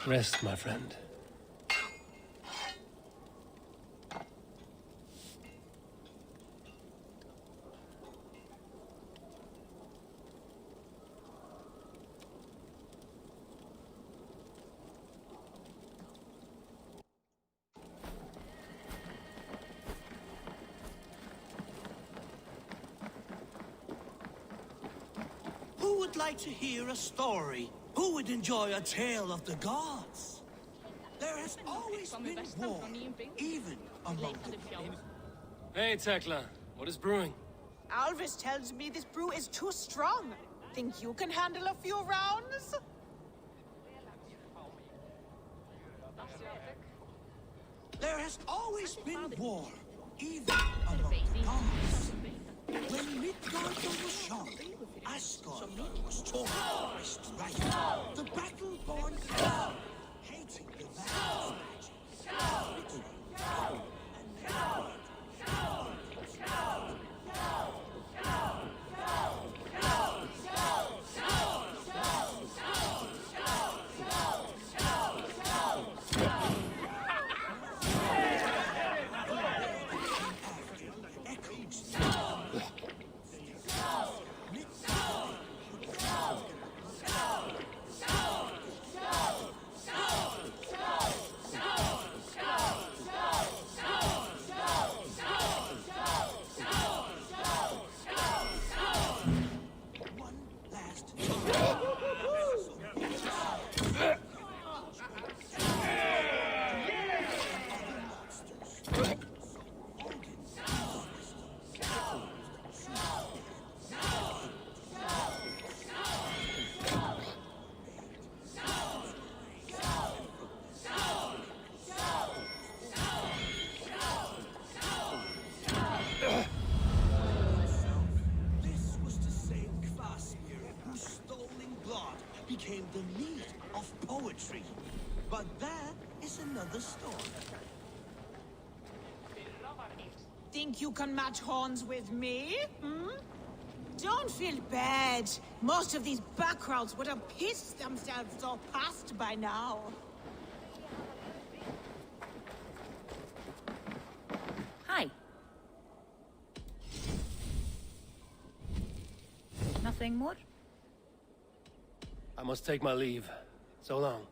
Rest, my friend. Who would like to hear a story? Who would enjoy a tale of the gods? There has always been war, even among the gods. Hey, Tekla. What is brewing? Alvis tells me this brew is too strong. Think you can handle a few rounds? There has always been war, even among the gods. When Midgard was shot, Asgard was torn by strife. The battle-born crowd, hating the man's magic. Became the meat of poetry. But that is another story. Think you can match horns with me? Hmm? Don't feel bad. Most of these backgrounds would have pissed themselves off past by now. Hi. Nothing more? I must take my leave. So long.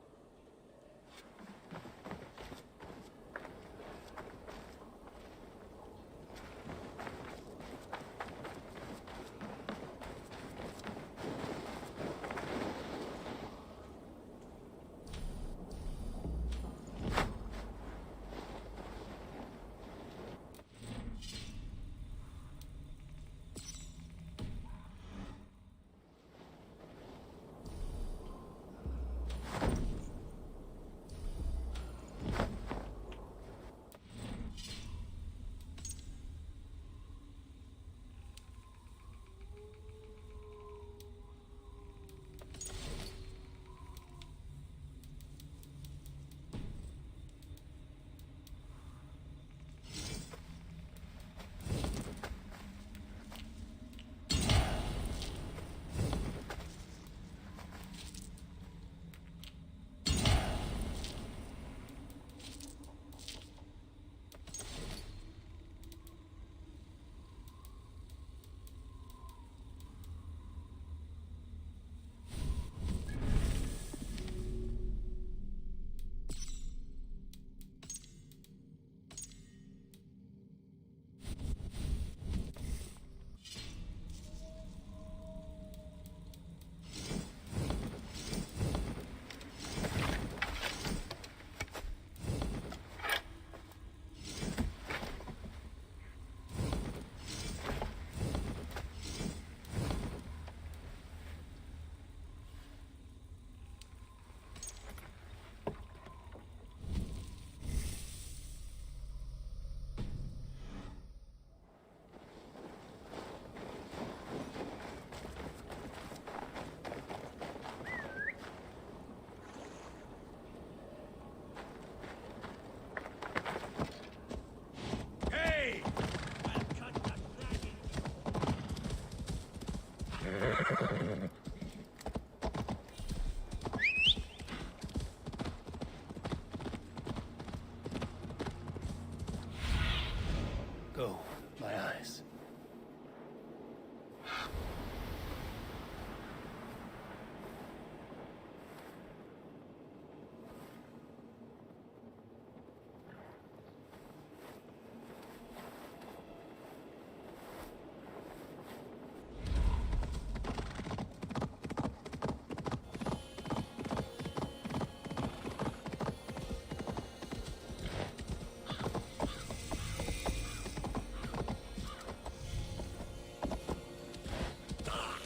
Go, my eyes.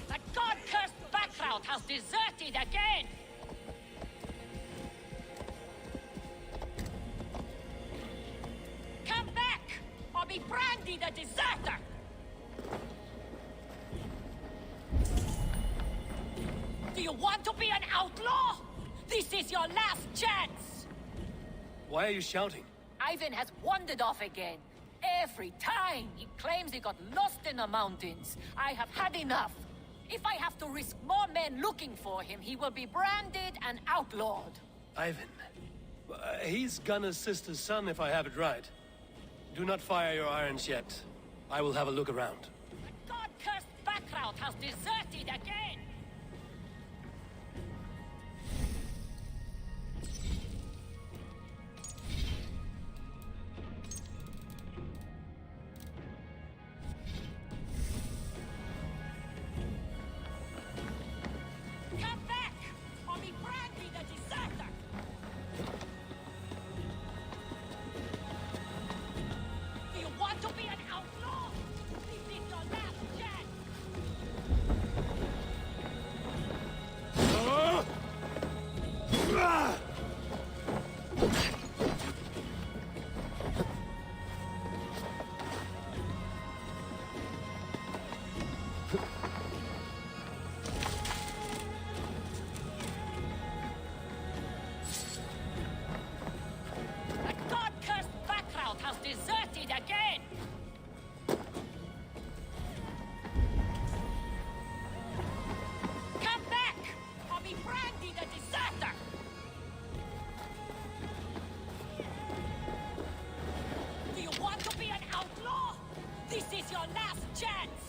The god-cursed background has deserted again! Come back, or be branded a deserter! Do you want to be an outlaw? This is your last chance! Why are you shouting? Ivan has wandered off again. Every time he claims he got lost in the mountains. I have had enough. If I have to risk more men looking for him, he will be branded and outlawed. Ivan. He's Gunna's sister's son, if I have it right. Do not fire your irons yet. I will have a look around. The god-cursed background has deserted again! Come back, or be branded a deserter! Do you want to be an outlaw? This is your last chance! The god-cursed background has deserted again! Come back, or be branded a deserter! Do you want to be an outlaw? This is your last chance!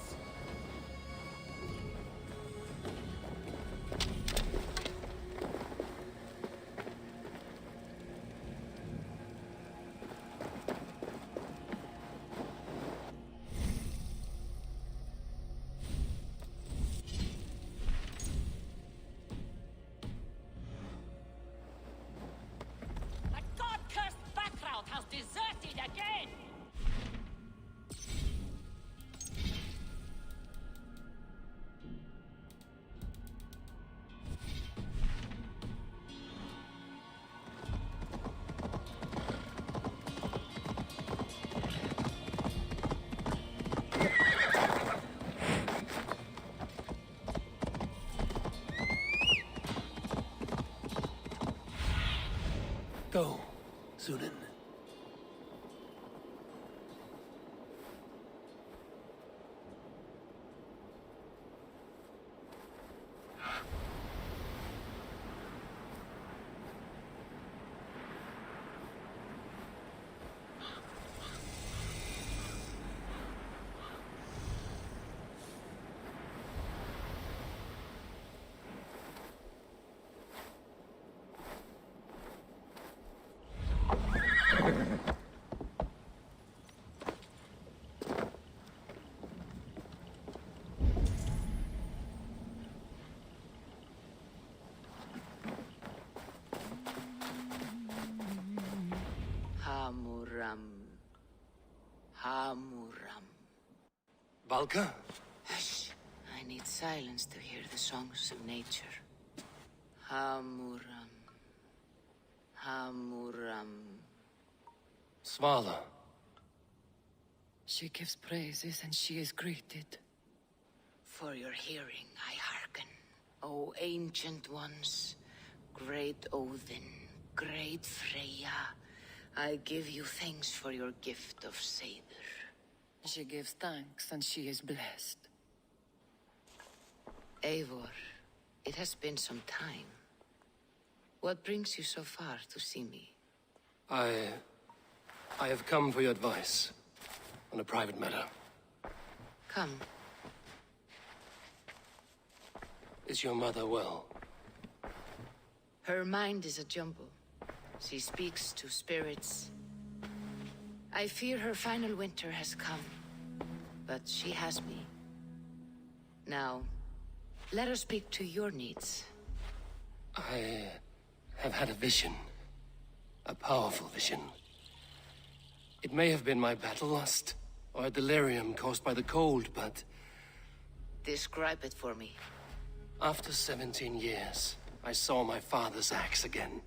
The god-cursed background has deserted again! Go, Sunan. Hamuram. Hamuram. Valka? Hush. I need silence to hear the songs of nature. Hamuram. Hamuram. Svala. She gives praises and she is greeted. For your hearing I hearken, O ancient ones, great Odin, great Freya. I give you thanks for your gift of Saber. She gives thanks and she is blessed. Eivor, it has been some time. What brings you so far to see me? I have come for your advice. on a private matter. Come. Is your mother well? Her mind is a jumble. She speaks to spirits. I fear her final winter has come. But she has me. Now, let us speak to your needs. I have had a vision. A powerful vision. It may have been my battle lust, or a delirium caused by the cold, but Describe it for me. after 17 years, I saw my father's axe again.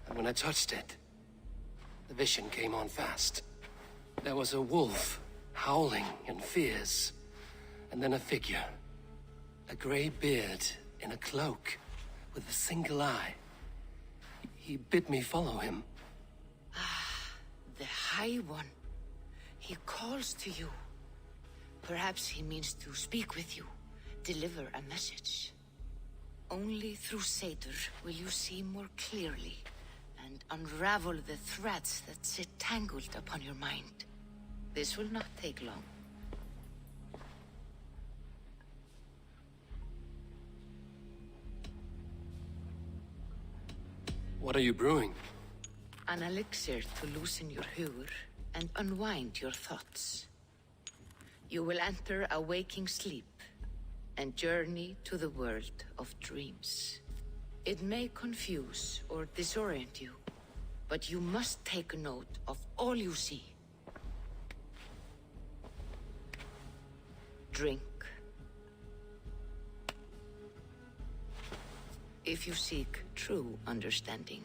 And when I touched it, the vision came on fast. There was a wolf, howling and fierce, and then a figure. A gray beard in a cloak, with a single eye. He bid me follow him. The High One. He calls to you. Perhaps he means to speak with you, deliver a message. Only through Seder will you see more clearly and unravel the threads that sit tangled upon your mind. This will not take long. What are you brewing? An elixir to loosen your huer and unwind your thoughts. You will enter a waking sleep and journey to the world of dreams. It may confuse or disorient you, but you must take note of all you see. Drink. If you seek true understanding.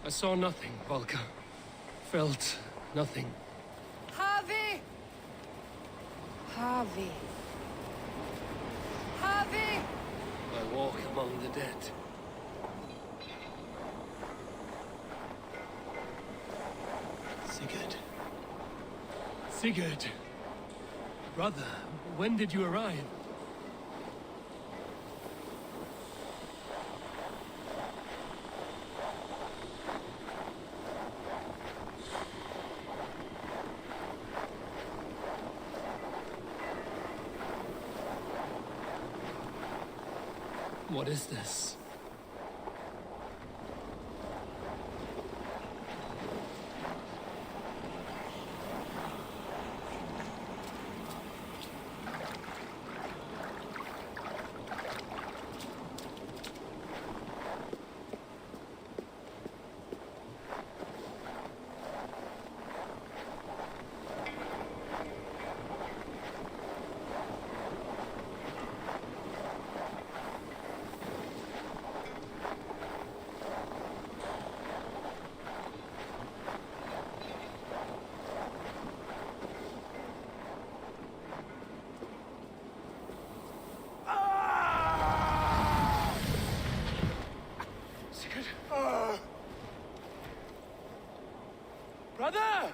I saw nothing, Volka. Felt nothing. Harvey! Harvey. Harvey! I walk among the dead. Sigurd. Sigurd! Brother, when did you arrive? What is this? Brother!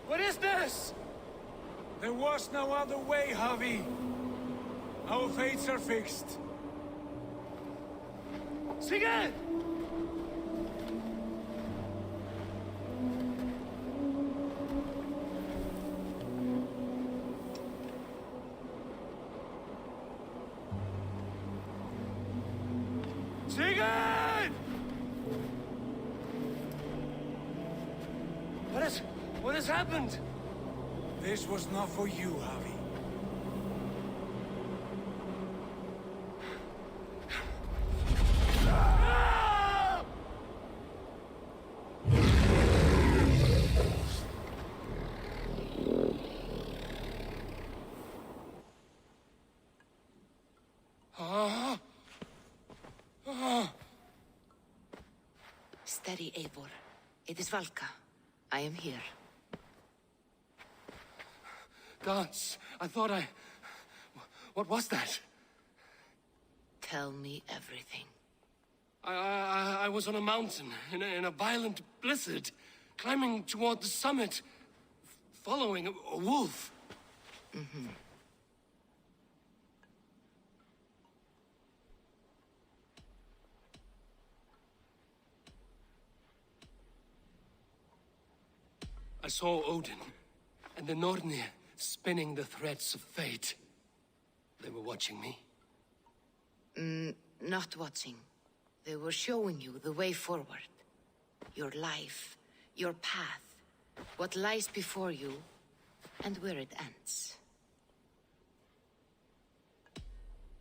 What is this? There was no other way, Javi. Our fates are fixed. Sigurd! Sigurd! What has happened? This was not for you, Javi. steady, Eivor. It is Valka. I am here. Gods, I thought I... What was that? Tell me everything. I was on a mountain, in a violent blizzard, climbing toward the summit, following a wolf. I saw Odin and the Nornir spinning the threads of fate. They were watching me. Not watching. They were showing you the way forward. Your life, your path, what lies before you, and where it ends.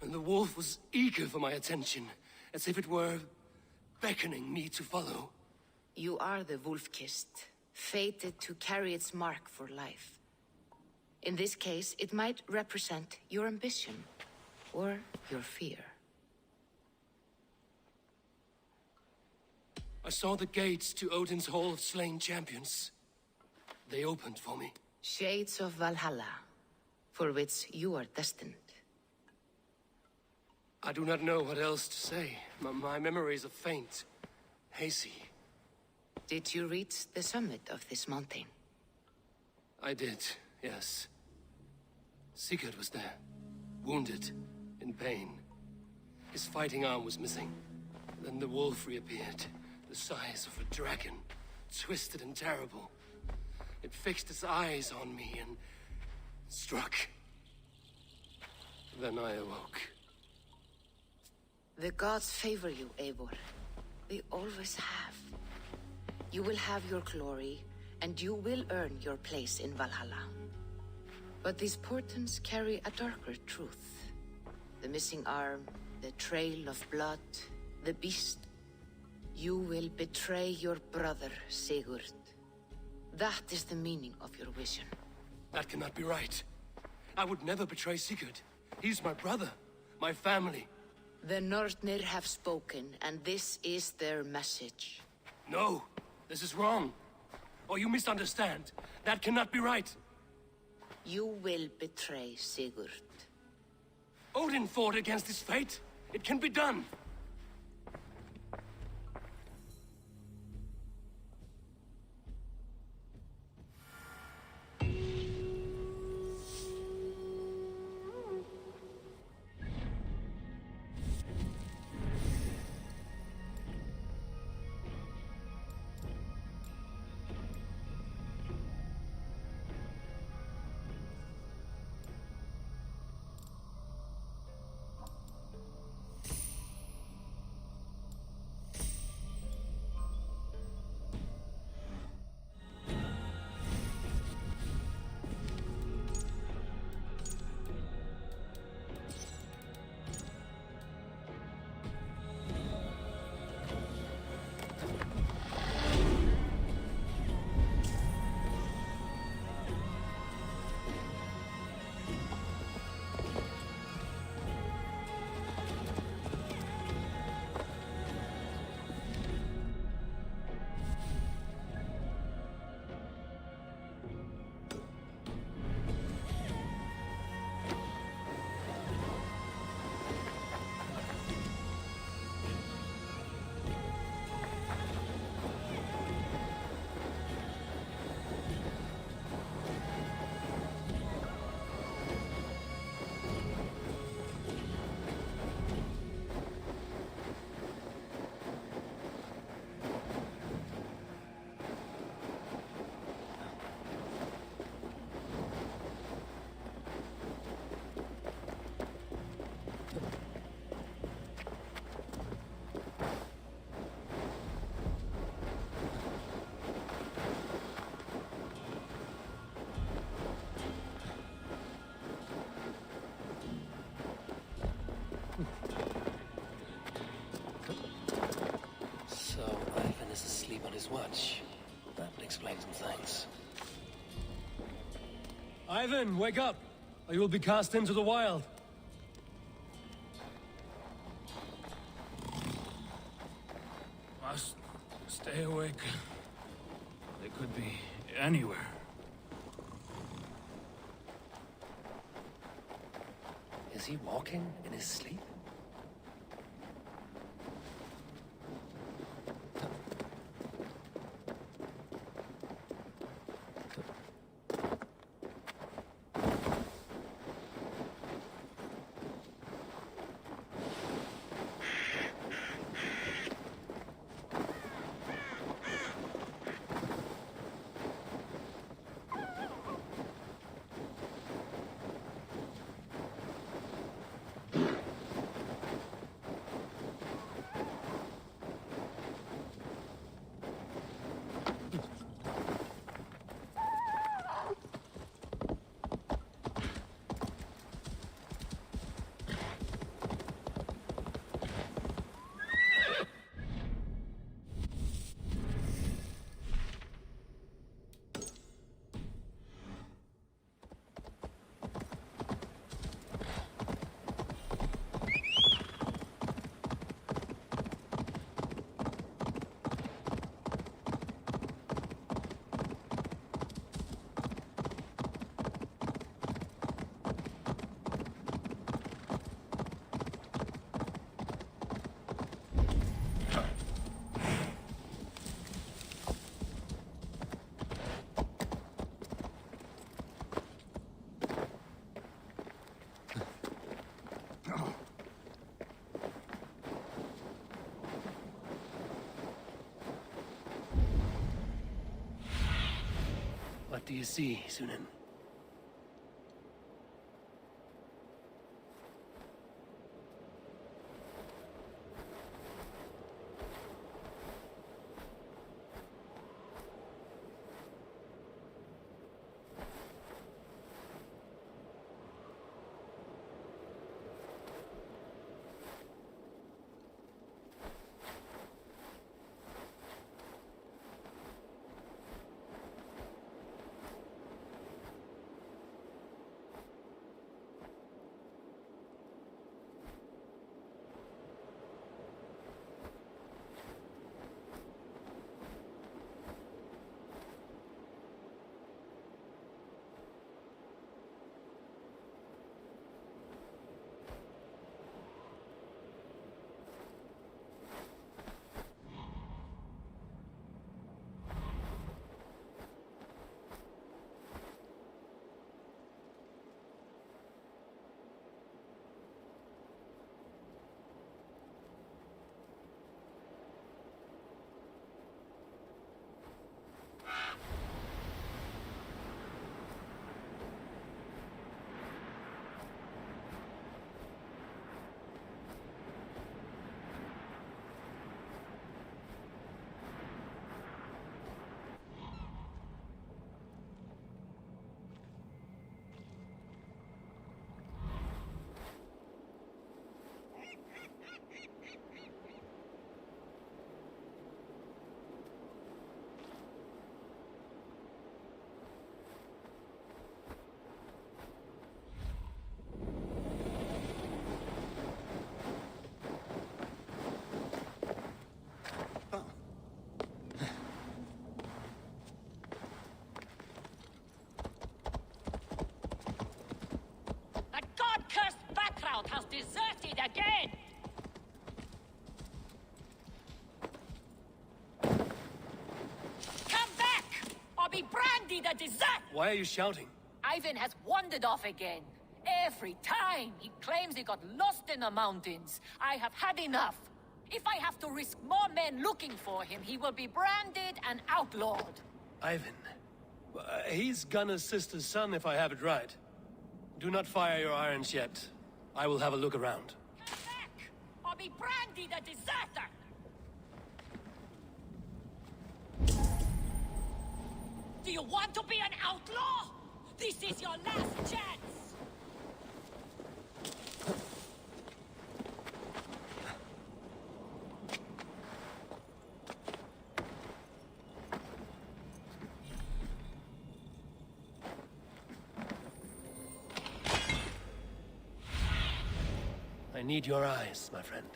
And the wolf was eager for my attention, as if it were beckoning me to follow. You are the wolf-kissed, fated to carry its mark for life. In this case, it might represent your ambition, or your fear. I saw the gates to Odin's Hall of Slain Champions. They opened for me. Shades of Valhalla, for which you are destined. I do not know what else to say. My memories are faint, hazy. Did you reach the summit of this mountain? I did, yes. Sigurd was there, wounded, in pain. His fighting arm was missing. Then the wolf reappeared, the size of a dragon, twisted and terrible. It fixed its eyes on me and struck. Then I awoke. The gods favor you, Eivor. They always have. You will have your glory, and you will earn your place in Valhalla. But these portents carry a darker truth. The missing arm, the trail of blood, the beast. You will betray your brother, Sigurd. That is the meaning of your vision. That cannot be right. I would never betray Sigurd. He's my brother, my family. The Nornir have spoken, and this is their message. No, this is wrong. Or you misunderstand. That cannot be right. You will betray Sigurd. Odin fought against his fate. It can be done. His watch. That would explain some things. Ivan, wake up! Or you will be cast into the wild. Stay awake. They could be anywhere. Is he walking in his sleep? What do you see, Sunan? That god-cursed background has deserted again! Come back, or be brandied a dessert! Why are you shouting? Ivan has wandered off again. Every time he claims he got lost in the mountains. I have had enough. If I have to risk more men looking for him, he will be branded and outlawed. Ivan. He's Gunner's sister's son, if I have it right. Do not fire your irons yet. I will have a look around. Come back, or be brandied a deserter! Do you want to be an outlaw? This is your last chance! I need your eyes, my friend.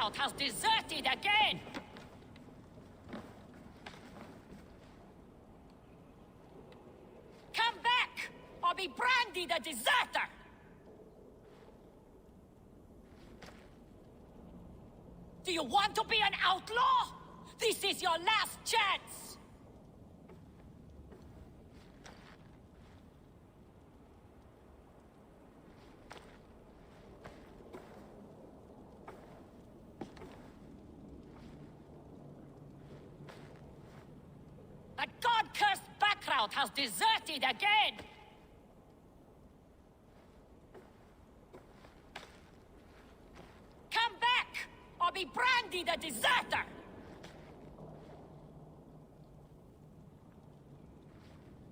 Backrout has deserted again! Come back, or be branded a deserter! Do you want to be an outlaw? This is your last chance! The god-cursed Backrout has deserted again! Come back, or be branded a deserter!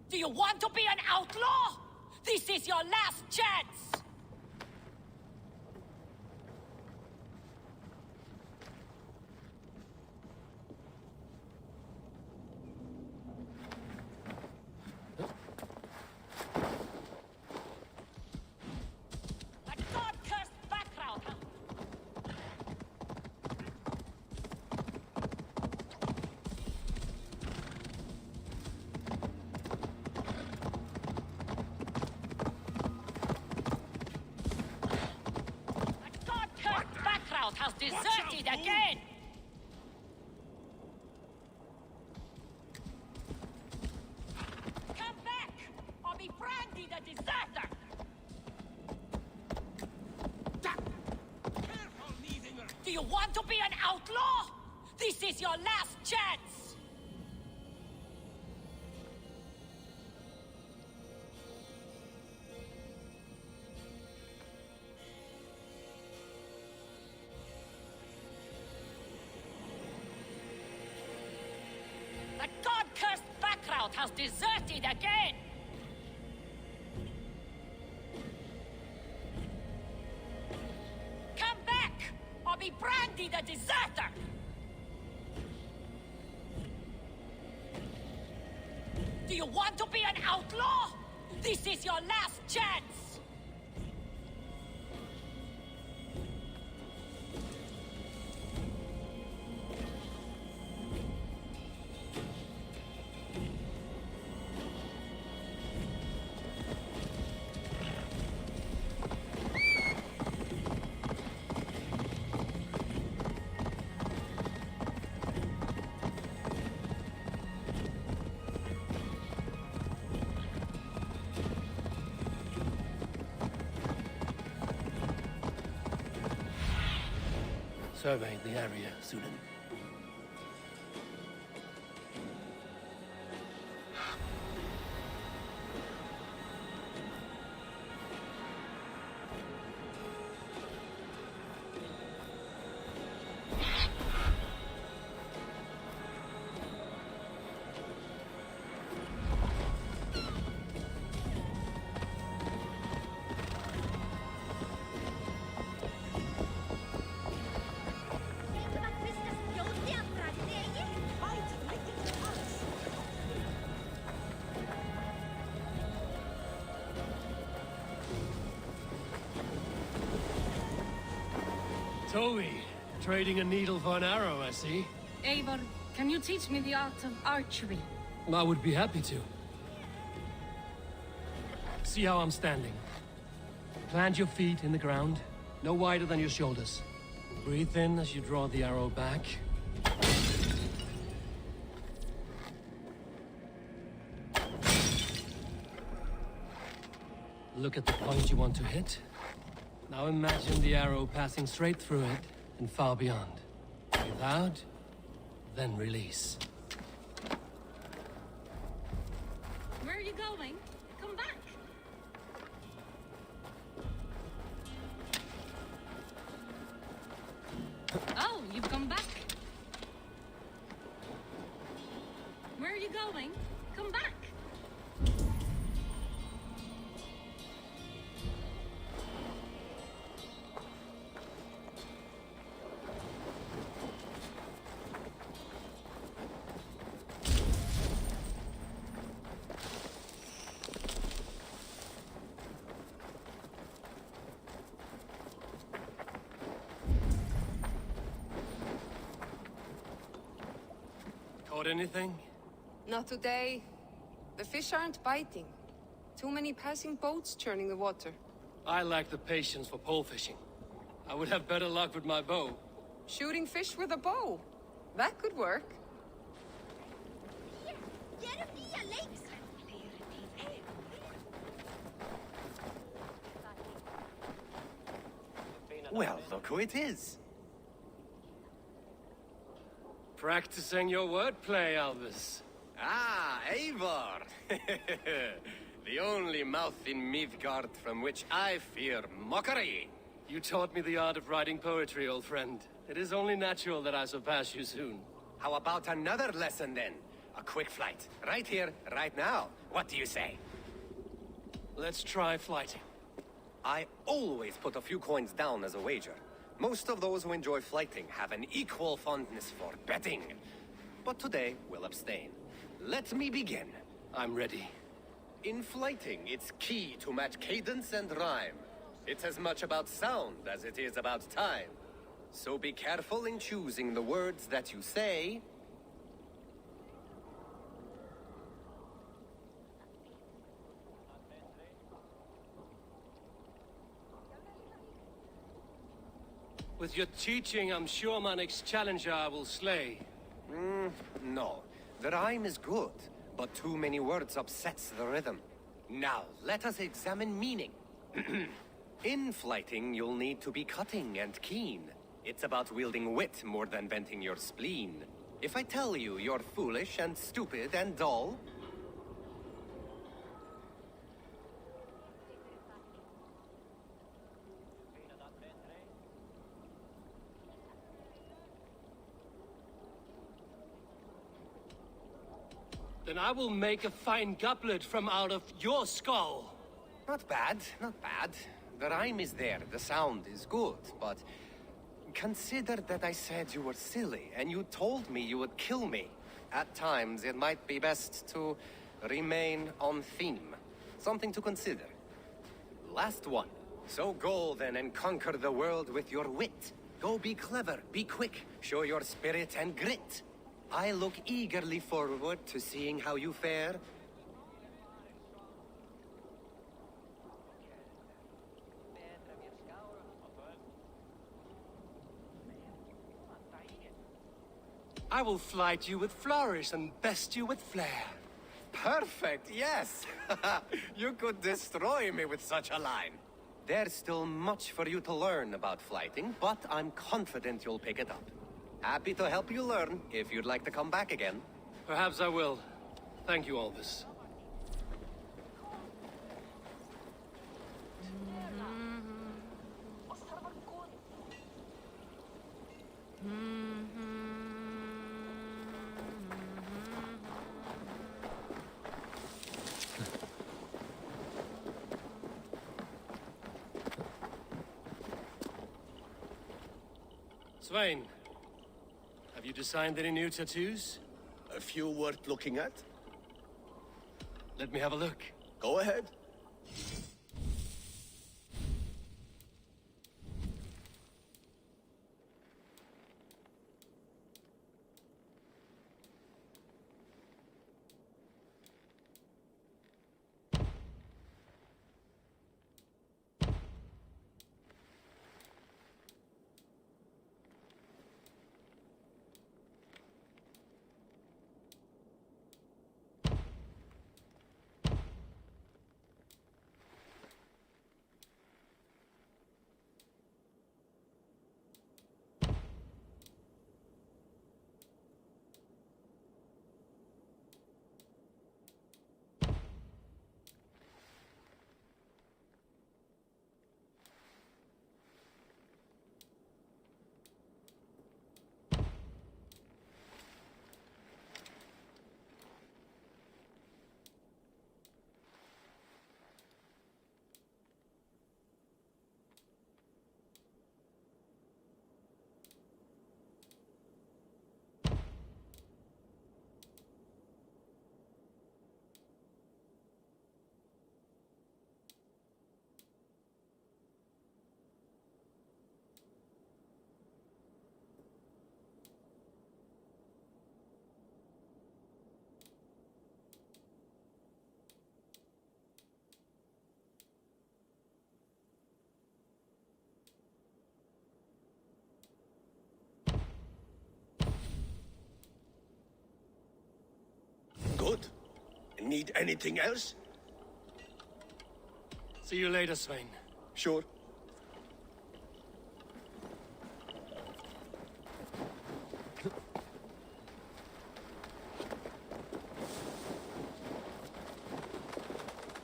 Do you want to be an outlaw? This is your last chance! The god-cursed Backrout has... The god-cursed Backrout has deserted again! Come back, or be branded a deserter! Careful, leaving her. Do you want to be an outlaw? This is your last chance! The god-cursed Backrout has deserted again! Come back, or be branded a deserter! Do you want to be an outlaw? This is your last chance! Survey the area, Sudan. Toby, trading a needle for an arrow, I see. Eivor, can you teach me the art of archery? I would be happy to. See how I'm standing. Plant your feet in the ground, no wider than your shoulders. Breathe in as you draw the arrow back. Look at the point you want to hit. Now imagine the arrow passing straight through it and far beyond. Breathe out, then release. Where are you going? Come back! Oh, you've come back. Where are you going? Come back! Caught anything? Not today. The fish aren't biting. Too many passing boats churning the water. I lack the patience for pole fishing. I would have better luck with my bow. Shooting fish with a bow. That could work. Well, look who it is. Practicing your wordplay, Albus. Ah, Eivor! The only mouth in Midgard from which I fear mockery. You taught me the art of writing poetry, old friend. It is only natural that I surpass you soon. How about another lesson then? A quick flight. Right here, right now. What do you say? Let's try flighting. I always put a few coins down as a wager. Most of those who enjoy flighting have an equal fondness for betting. But today, we'll abstain. Let me begin. I'm ready. In flighting, it's key to match cadence and rhyme. It's as much about sound as it is about time. So be careful in choosing the words that you say. With your teaching, I'm sure my next challenger I will slay. No. The rhyme is good, but too many words upsets the rhythm. Now, let us examine meaning. In flighting, you'll need to be cutting and keen. It's about wielding wit more than venting your spleen. If I tell you you're foolish and stupid and dull, then I will make a fine goblet from out of your skull. not bad, not bad. The rhyme is there, the sound is good, but consider that I said you were silly, and you told me you would kill me. At times, it might be best to remain on theme. Something to consider. Last one. So go then and conquer the world with your wit. Go be clever, be quick, show your spirit and grit. I look eagerly forward to seeing how you fare. I will flight you with flourish and best you with flair. Perfect, yes! You could destroy me with such a line. There's still much for you to learn about flighting, but I'm confident you'll pick it up. Happy to help you learn, if you'd like to come back again. Perhaps I will. Thank you, Albus. Svein, have you designed any new tattoos? A few worth looking at? Let me have a look. Go ahead. Need anything else? See you later, Svein. Sure.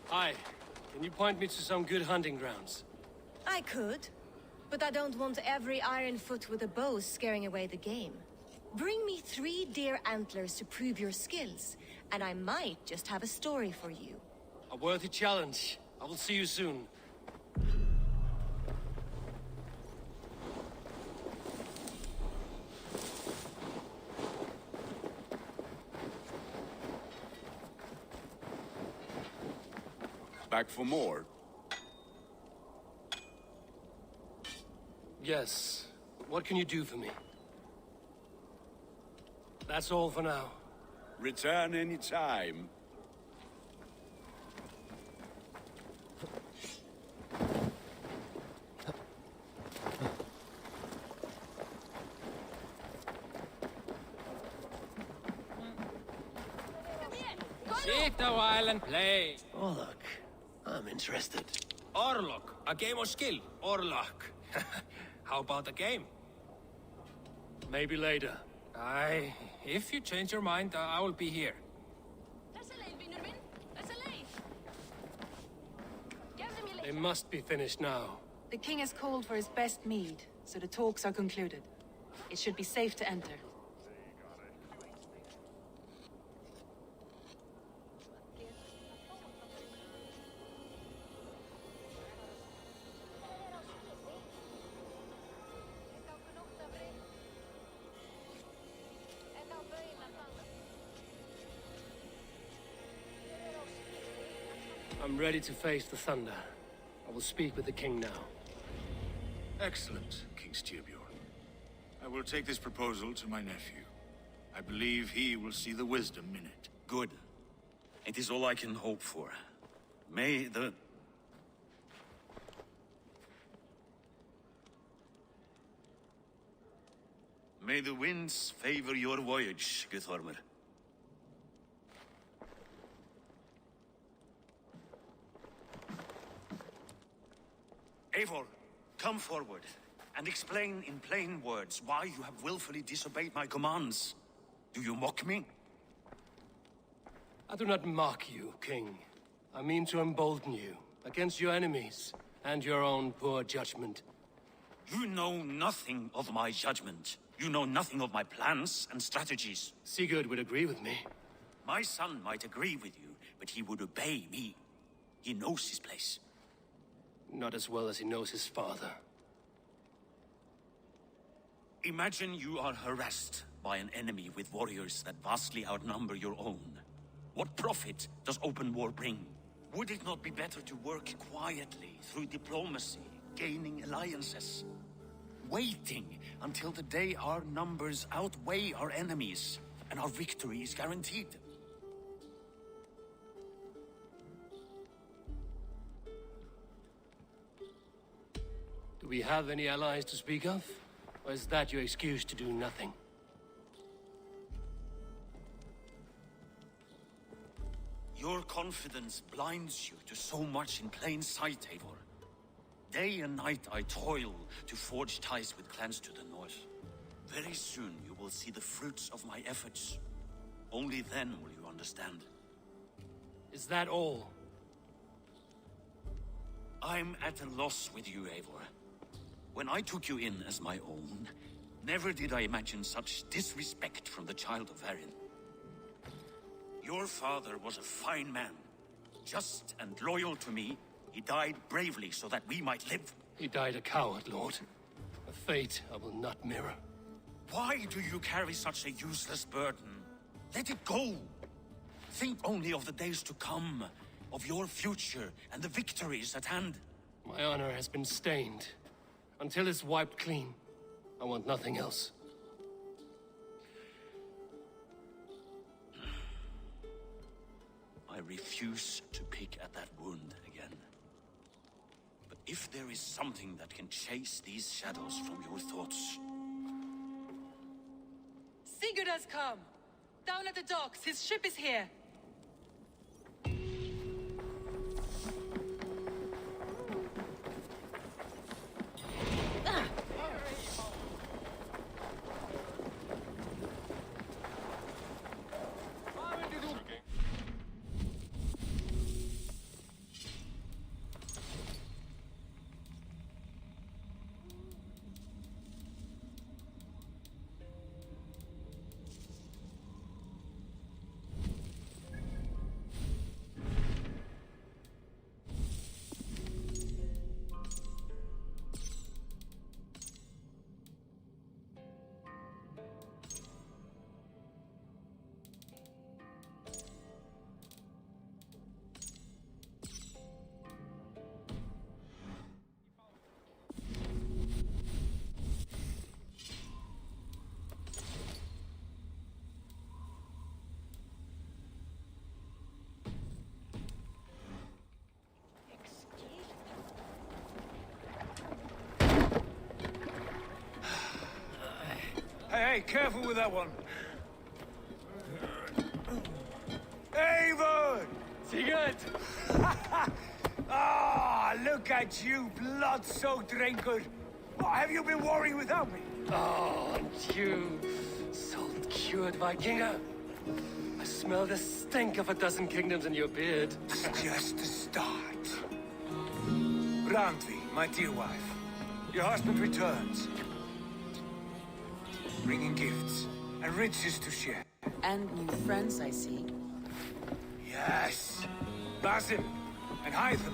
Hi. Can you point me to some good hunting grounds? I could, but I don't want every iron foot with a bow scaring away the game. Bring me 3 deer antlers to prove your skills, and I might just have a story for you. A worthy challenge. I will see you soon. Back for more? Yes. What can you do for me? That's all for now. Return any time. Sit a while and play. Oh, look. I'm interested. Or luck. A game of skill. Or luck. How about a game? Maybe later. Aye, if you change your mind, I will be here. They must be finished now. The king has called for his best mead, so the talks are concluded. It should be safe to enter. I'm ready to face the thunder. I will speak with the king now. Excellent, King Styrbjorn. I will take this proposal to my nephew. I believe he will see the wisdom in it. Good. It is all I can hope for. May the... May the winds favor your voyage, Guthormer. Eivor, come forward, and explain in plain words why you have willfully disobeyed my commands. Do you mock me? I do not mock you, King. I mean to embolden you against your enemies and your own poor judgment. You know nothing of my judgment. You know nothing of my plans and strategies. Sigurd would agree with me. My son might agree with you, but he would obey me. He knows his place. Not as well as he knows his father. Imagine you are harassed by an enemy with warriors that vastly outnumber your own. What profit does open war bring? Would it not be better to work quietly through diplomacy, gaining alliances? Waiting until the day our numbers outweigh our enemies and our victory is guaranteed. Do we have any allies to speak of? Or is that your excuse to do nothing? Your confidence blinds you to so much in plain sight, Eivor. Day and night I toil to forge ties with clans to the north. Very soon you will see the fruits of my efforts. Only then will you understand. Is that all? I'm at a loss with you, Eivor. When I took you in as my own, never did I imagine such disrespect from the child of Varin. Your father was a fine man. Just and loyal to me, he died bravely so that we might live. He died a coward, Lord. A fate I will not mirror. Why do you carry such a useless burden? Let it go! Think only of the days to come, of your future and the victories at hand. My honor has been stained. Until it's wiped clean, I want nothing else. I refuse to pick at that wound again. But if there is something that can chase these shadows from your thoughts... Sigurd has come! Down at the docks, his ship is here! Hey, careful with that one. Eivor! Sigurd! Ah, look at you, blood-soaked drinker. What have you been worrying without me? Oh, and you, salt-cured Vikinger. I smell the stink of a dozen kingdoms in your beard. It's just the start. Randvi, my dear wife, your husband returns. Bringing gifts and riches to share. And new friends, I see. Yes. Basim and Hytham.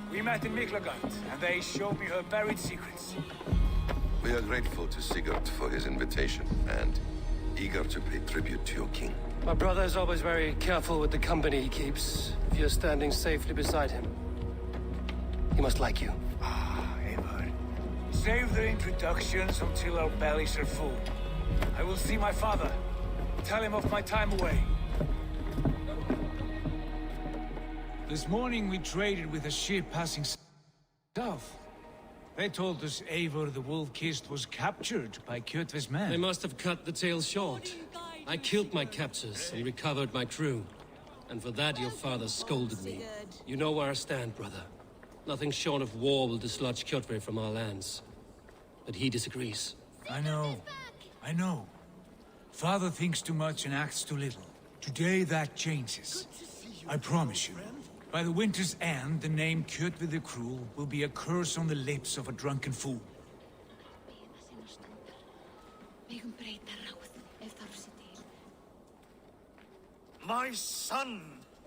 We met in Miklagard, and they showed me her buried secrets. We are grateful to Sigurd for his invitation, and eager to pay tribute to your king. My brother is always very careful with the company he keeps. If you're standing safely beside him, he must like you. Ah, Eivor. Save the introductions until our bellies are full. I will see my father. Tell him of my time away. This morning we traded with a ship passing south. They told us Eivor the Wolf-Kissed was captured by Kjotve's men. They must have cut the tale short. I killed my captors and recovered my crew. And for that your father scolded me. You know where I stand, brother. Nothing short of war will dislodge Kjotve from our lands. But he disagrees. I know. I know. Father thinks too much and acts too little. Today that changes. I promise you. By the winter's end, the name Kjotve the Cruel will be a curse on the lips of a drunken fool. My son!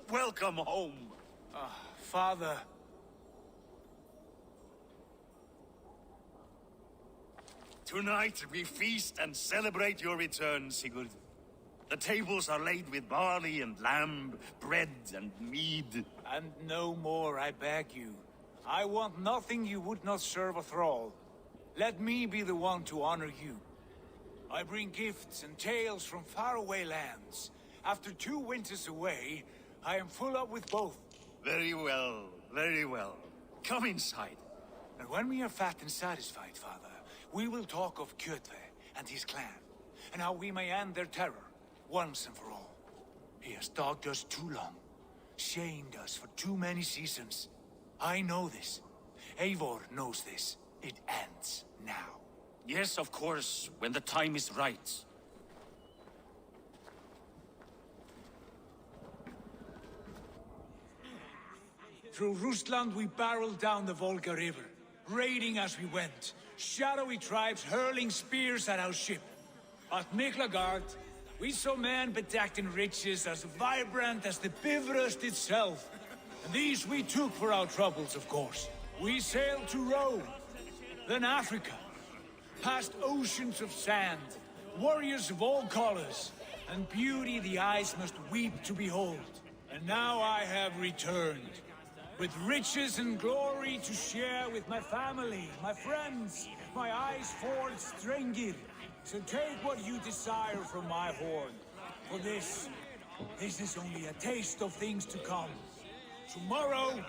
Welcome home! Father. Tonight we feast and celebrate your return, Sigurd. The tables are laid with barley and lamb, bread and mead. And no more, I beg you. I want nothing you would not serve a thrall. Let me be the one to honor you. I bring gifts and tales from faraway lands. After 2 winters away, I am full up with both. Very well, very well. Come inside. And when we are fat and satisfied, Father, we will talk of Kjotve and his clan, and how we may end their terror, once and for all. He has dogged us too long, shamed us for too many seasons. I know this. Eivor knows this. It ends now. Yes, of course, when the time is right. Through Rusland we barreled down the Volga River, raiding as we went. Shadowy tribes hurling spears at our ship. At Miklagard, we saw men bedecked in riches as vibrant as the Bifrost itself. And these we took for our troubles, of course. We sailed to Rome, then Africa, past oceans of sand, warriors of all colors, and beauty the eyes must weep to behold. And now I have returned, with riches and glory to share with my family, my friends, my eyes forged Strengir. So take what you desire from my horn. For this is only a taste of things to come. Tomorrow,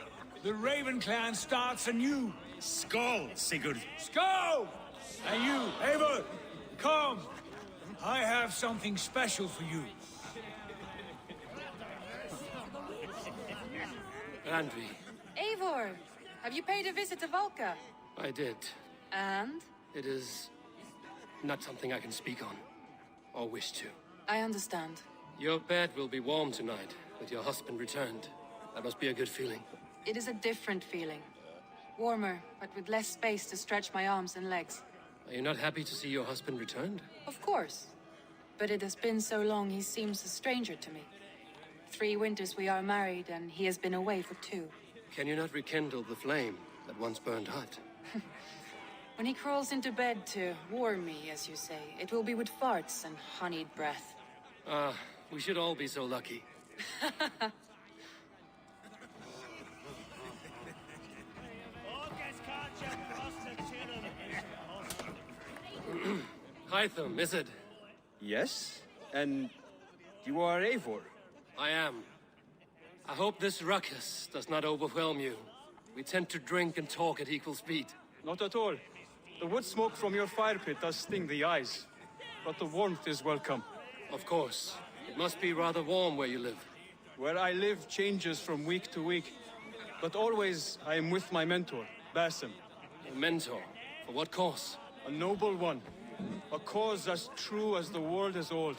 the Raven clan starts anew. Skål, Sigurd. Skål! And you, Eivor, come. I have something special for you. Randvi, Eivor, have you paid a visit to Valka? I did. And? It is not something I can speak on, or wish to. I understand. Your bed will be warm tonight, with your husband returned. That must be a good feeling. It is a different feeling. Warmer, but with less space to stretch my arms and legs. Are you not happy to see your husband returned? Of course. But it has been so long he seems a stranger to me. 3 winters we are married, and he has been away for 2. Can you not rekindle the flame that once burned hot? When he crawls into bed to warm me, as you say, it will be with farts and honeyed breath. Ah, we should all be so lucky. Hytham, is it? Yes? And you are Eivor? I am. I hope this ruckus does not overwhelm you. We tend to drink and talk at equal speed. Not at all. The wood smoke from your fire pit does sting the eyes. but the warmth is welcome. Of course. It must be rather warm where you live. Where I live changes from week to week, but always I am with my mentor, Basim. A mentor? For what cause? A noble one. A cause as true as the world is old.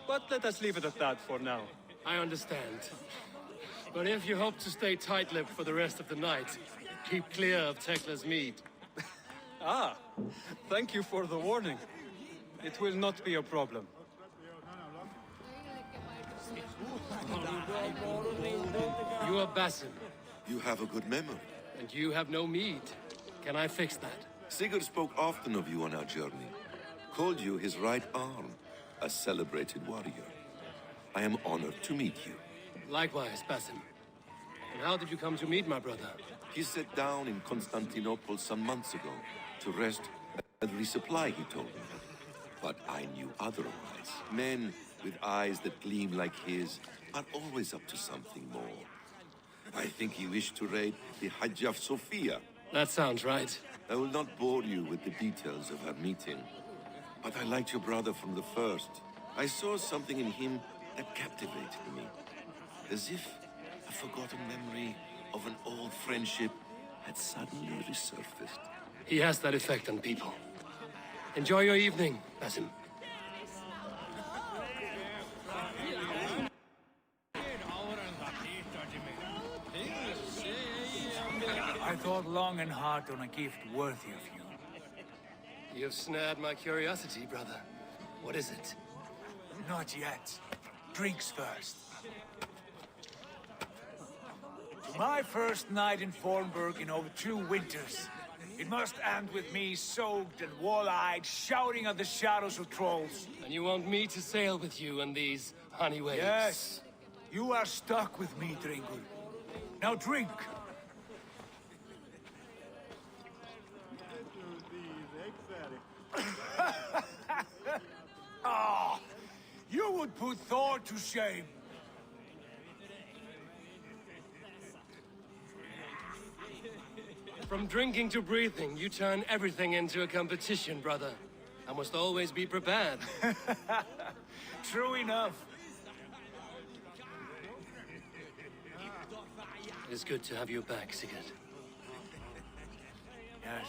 But let us leave it at that for now. I understand. But if you hope to stay tight-lipped for the rest of the night, keep clear of Tekla's mead. Ah, thank you for the warning. It will not be a problem. You are Basim. You have a good memory. And you have no mead. Can I fix that? Sigurd spoke often of you on our journey. Called you his right arm, a celebrated warrior. I am honored to meet you. Likewise, Basim. And how did you come to meet my brother? He sat down in Constantinople some months ago to rest and resupply, he told me. But I knew otherwise. Men with eyes that gleam like his are always up to something more. I think he wished to raid the Hajj of Sophia. That sounds right. I will not bore you with the details of our meeting. But I liked your brother from the first. I saw something in him that captivated me. As if a forgotten memory of an old friendship had suddenly resurfaced. He has that effect on people. Enjoy your evening, Basim. I thought long and hard on a gift worthy of you. You've snared my curiosity, brother. What is it? Not yet. Drinks first. To my first night in Fornburg in over 2 winters. It must end with me soaked and wall-eyed, shouting at the shadows of trolls. And you want me to sail with you on these honey waves? Yes. You are stuck with me, Dringul. Now drink. Ah, you would put Thor to shame. From drinking to breathing, you turn everything into a competition, brother. I must always be prepared. True enough. It is good to have you back, Sigurd. Yes.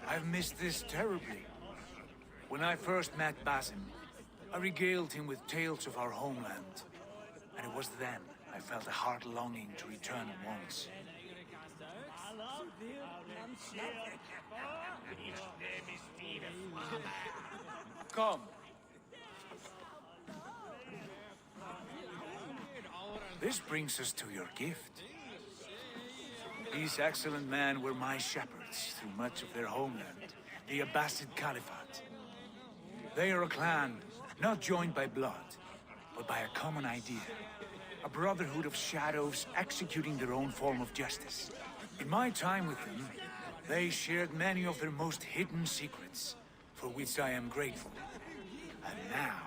I've missed this terribly. When I first met Basim, I regaled him with tales of our homeland. And it was then I felt a heart longing to return at once. Come. This brings us to your gift. These excellent men were my shepherds through much of their homeland, the Abbasid Caliphate. They are a clan, not joined by blood, but by a common idea. A brotherhood of shadows executing their own form of justice. In my time with them, they shared many of their most hidden secrets, for which I am grateful. And now,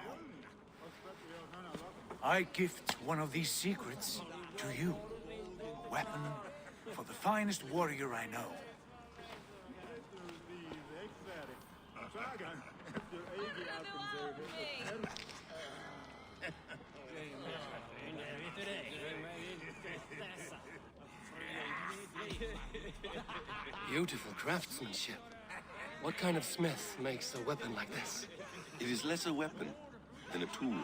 I gift one of these secrets to you. Weapon for the finest warrior I know. Beautiful craftsmanship. What kind of smith makes a weapon like this? It is less a weapon than a tool.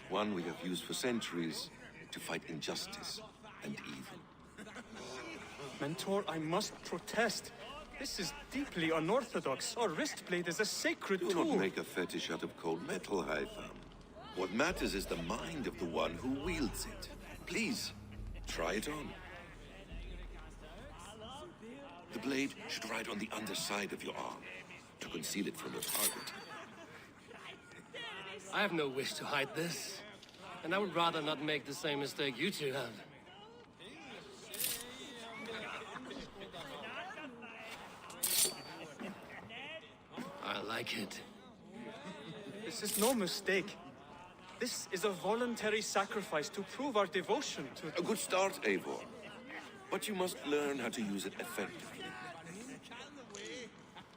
One we have used for centuries to fight injustice and evil. Mentor, I must protest. This is deeply unorthodox. Our wristblade is a sacred Do tool. not make a fetish out of cold metal, Haitham. What matters is the mind of the one who wields it. Please, try it on. The blade should ride on the underside of your arm to conceal it from your target. I have no wish to hide this. And I would rather not make the same mistake you two have. I like it. This is no mistake. This is a voluntary sacrifice to prove our devotion to... A good start, Eivor. But you must learn how to use it effectively.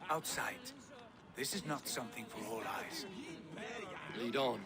Outside, This is not something for all eyes. Lead on.